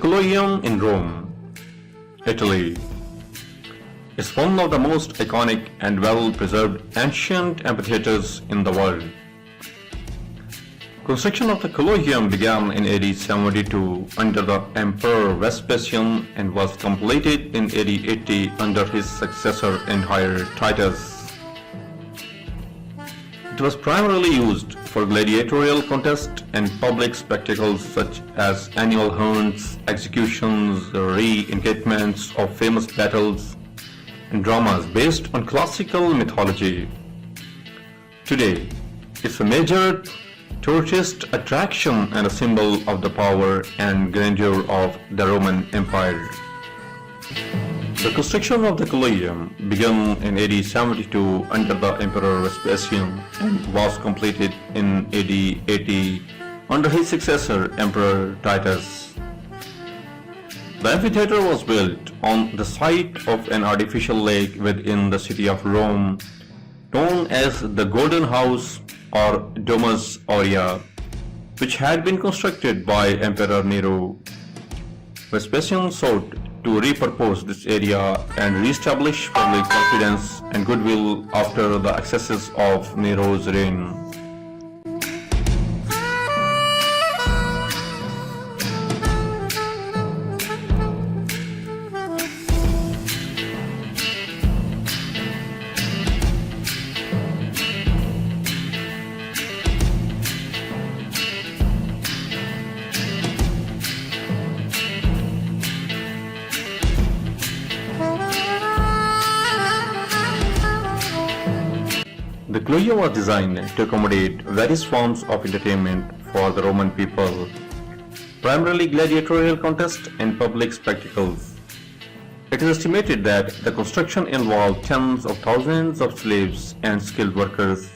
Colosseum in Rome, Italy, is one of the most iconic and well-preserved ancient amphitheatres in the world. Construction of the Colosseum began in AD 72 under the Emperor Vespasian and was completed in AD 80 under his successor Emperor Titus. It was primarily used for gladiatorial contests and public spectacles such as annual hunts, executions, re-enactments of famous battles, and dramas based on classical mythology. Today, it's a major tourist attraction and a symbol of the power and grandeur of the Roman Empire. The construction of the Colosseum began in AD 72 under the Emperor Vespasian and was completed in AD 80 under his successor Emperor Titus. The amphitheatre was built on the site of an artificial lake within the city of Rome, known as the Golden House or Domus Aurea, which had been constructed by Emperor Nero. Vespasian sought to repurpose this area and re-establish public confidence and goodwill after the excesses of Nero's reign. The Colosseum was designed to accommodate various forms of entertainment for the Roman people, primarily gladiatorial contests and public spectacles. It is estimated that the construction involved tens of thousands of slaves and skilled workers.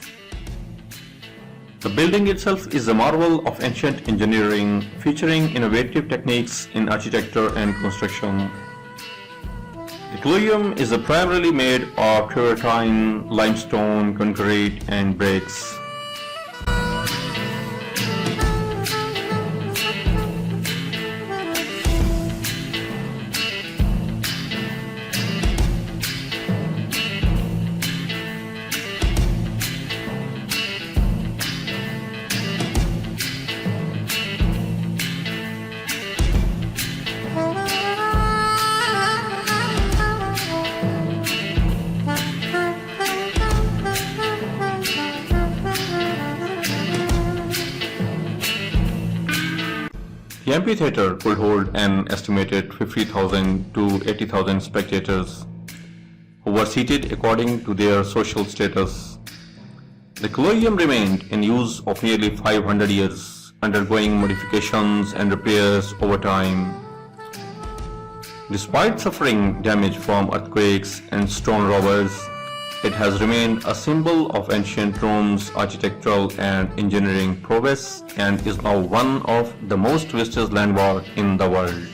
The building itself is a marvel of ancient engineering, featuring innovative techniques in architecture and construction. The Colosseum is primarily made of travertine, limestone, concrete, and bricks. The amphitheatre could hold an estimated 50,000 to 80,000 spectators, who were seated according to their social status. The Colosseum remained in use of nearly 500 years, undergoing modifications and repairs over time. Despite suffering damage from earthquakes and stone robbers, it has remained a symbol of ancient Rome's architectural and engineering prowess and is now one of the most visited landmarks in the world.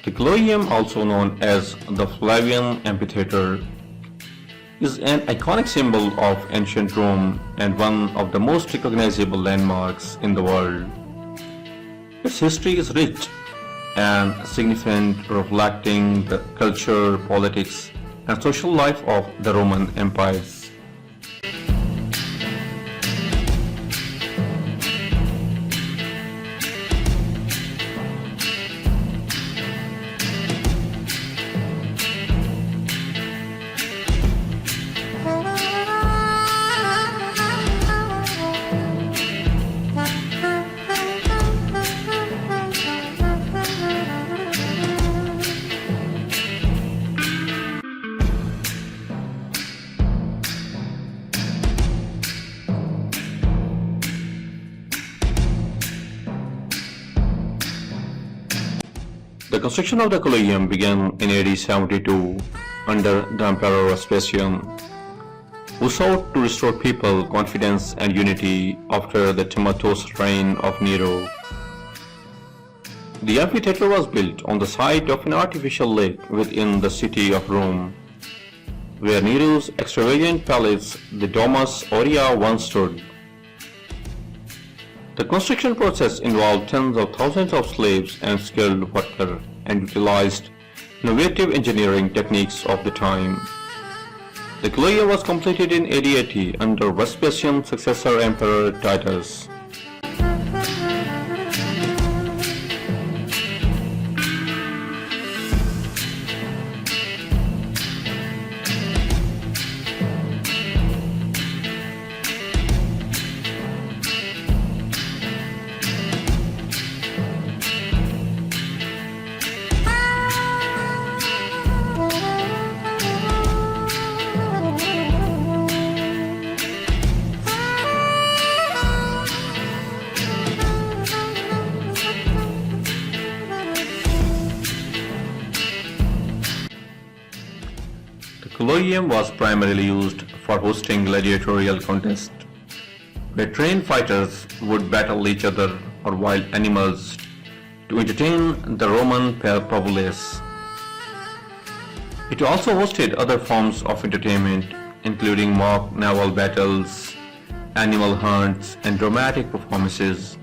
The Colosseum, also known as the Flavian Amphitheatre, is an iconic symbol of ancient Rome and one of the most recognizable landmarks in the world. Its history is rich and significant, reflecting the culture, politics, and social life of the Roman empires. The construction of the Colosseum began in AD 72 under the Emperor Vespasian, who sought to restore people confidence and unity after the tumultuous reign of Nero. The amphitheatre was built on the site of an artificial lake within the city of Rome, where Nero's extravagant palace, the Domus Aurea, once stood. The construction process involved tens of thousands of slaves and skilled workers and utilized innovative engineering techniques of the time. The Colosseum was completed in AD 80 under Vespasian's successor Emperor Titus. The Colosseum was primarily used for hosting gladiatorial contests, where trained fighters would battle each other or wild animals to entertain the Roman populace. It also hosted other forms of entertainment, including mock naval battles, animal hunts, and dramatic performances.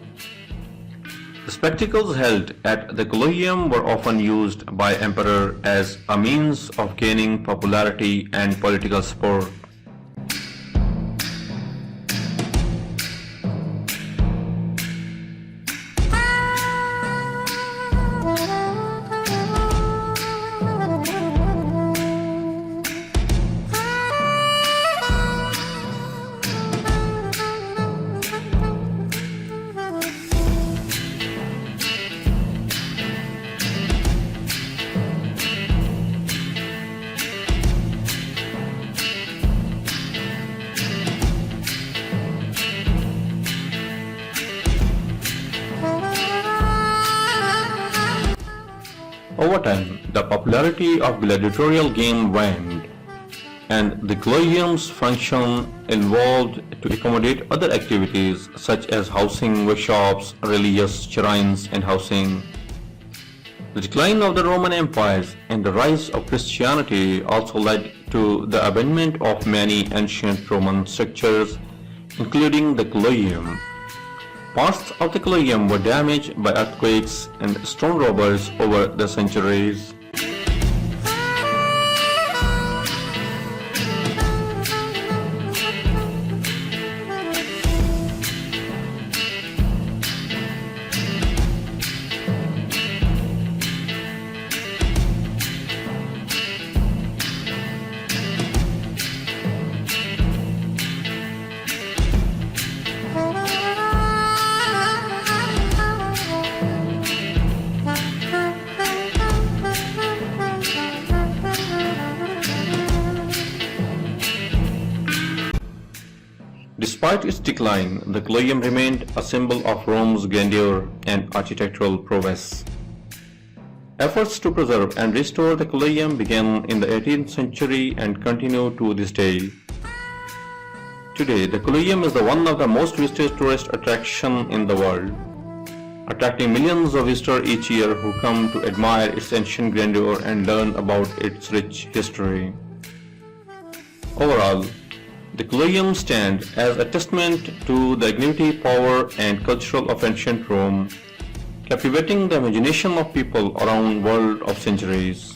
The spectacles held at the Colosseum were often used by emperor as a means of gaining popularity and political support. Over time, the popularity of gladiatorial game waned, and the Colosseum's function evolved to accommodate other activities such as housing workshops, religious shrines, and housing. The decline of the Roman empires and the rise of Christianity also led to the abandonment of many ancient Roman structures, including the Colosseum. Parts of the Colosseum were damaged by earthquakes and stone robbers over the centuries. Despite its decline, the Colosseum remained a symbol of Rome's grandeur and architectural prowess. Efforts to preserve and restore the Colosseum began in the 18th century and continue to this day. Today, the Colosseum is one of the most visited tourist attractions in the world, attracting millions of visitors each year who come to admire its ancient grandeur and learn about its rich history. Overall, the Colosseum stands as a testament to the dignity, power, and culture of ancient Rome, captivating the imagination of people around the world of centuries.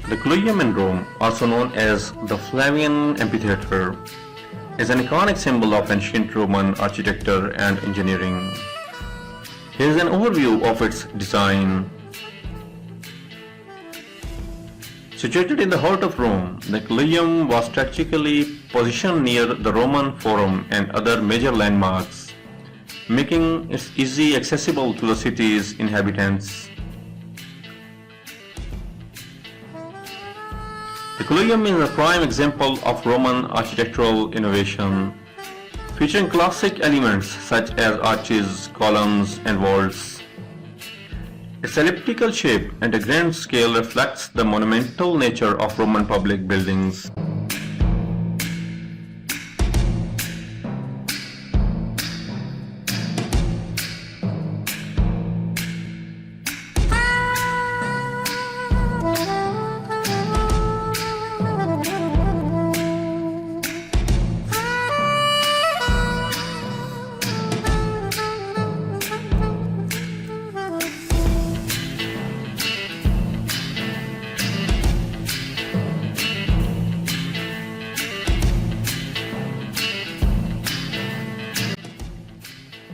The Colosseum in Rome, also known as the Flavian Amphitheatre, is an iconic symbol of ancient Roman architecture and engineering. Here is an overview of its design. Situated in the heart of Rome, the Colosseum was strategically positioned near the Roman Forum and other major landmarks, making it easily accessible to the city's inhabitants. The Colosseum is a prime example of Roman architectural innovation, featuring classic elements such as arches, columns, and vaults. Its elliptical shape and a grand scale reflects the monumental nature of Roman public buildings.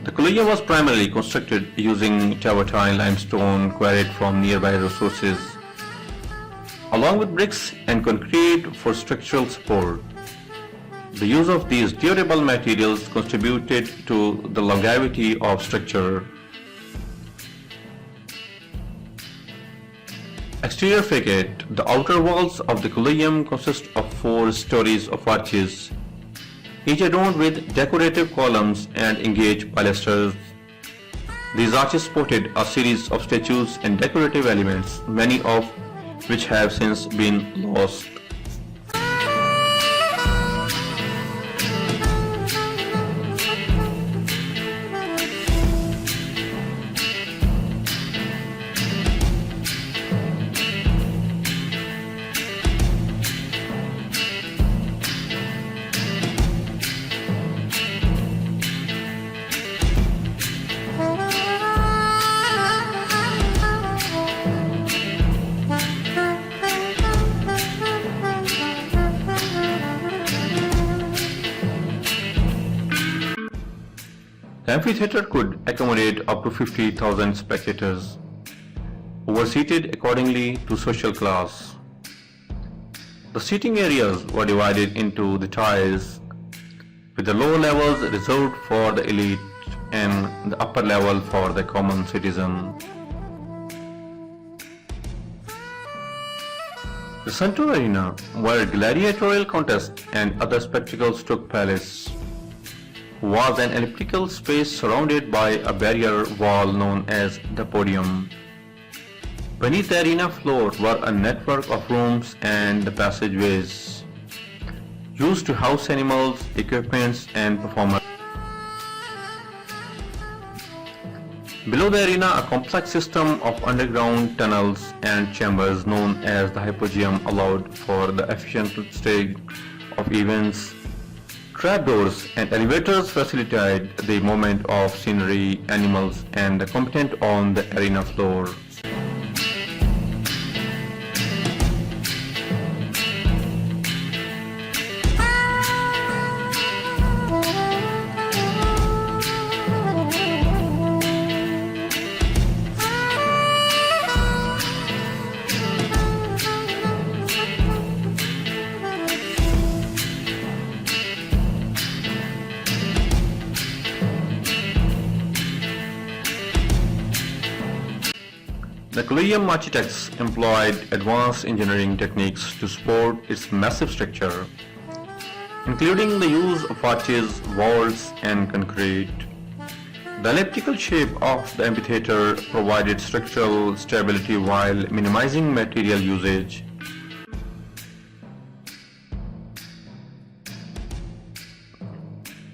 The Colosseum was primarily constructed using travertine limestone quarried from nearby resources, along with bricks and concrete for structural support. The use of these durable materials contributed to the longevity of structure. Exterior facade. The outer walls of the Colosseum consist of 4 stories of arches, each adorned with decorative columns and engaged pilasters. These arches supported a series of statues and decorative elements, many of which have since been lost. The amphitheatre could accommodate up to 50,000 spectators, overseated accordingly to social class. The seating areas were divided into the tiers, with the lower levels reserved for the elite and the upper level for the common citizen. The central arena, where gladiatorial contests and other spectacles took place, was an elliptical space surrounded by a barrier wall known as the podium. Beneath the arena floor were a network of rooms and the passageways, used to house animals, equipments, and performers. Below the arena, a complex system of underground tunnels and chambers known as the hypogeum allowed for the efficient staging of events. Trapdoors and elevators facilitate the movement of scenery, animals, and the combatant on the arena floor. The Colosseum architects employed advanced engineering techniques to support its massive structure, including the use of arches, vaults, and concrete. The elliptical shape of the amphitheatre provided structural stability while minimizing material usage.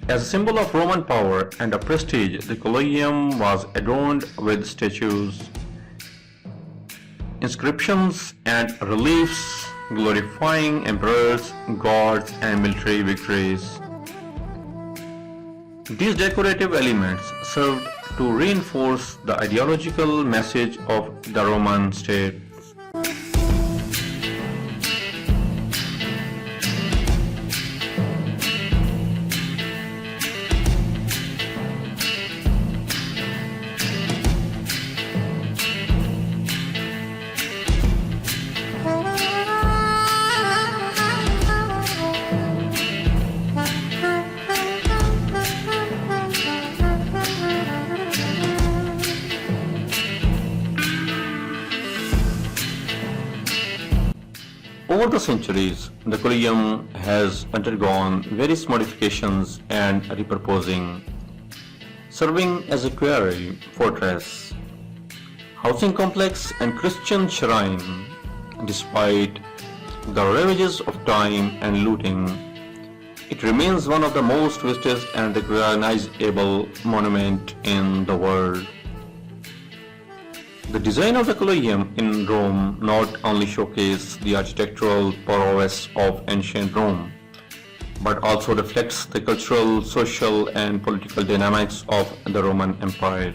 As a symbol of Roman power and of prestige, the Colosseum was adorned with statues, inscriptions, and reliefs glorifying emperors, gods, and military victories. These decorative elements served to reinforce the ideological message of the Roman state. Over the centuries, the Colosseum has undergone various modifications and repurposing, serving as a quarry, fortress, housing complex and Christian shrine. Despite the ravages of time and looting, it remains one of the most visited and recognizable monuments in the world. The design of the Colosseum in Rome not only showcases the architectural prowess of ancient Rome, but also reflects the cultural, social, and political dynamics of the Roman Empire.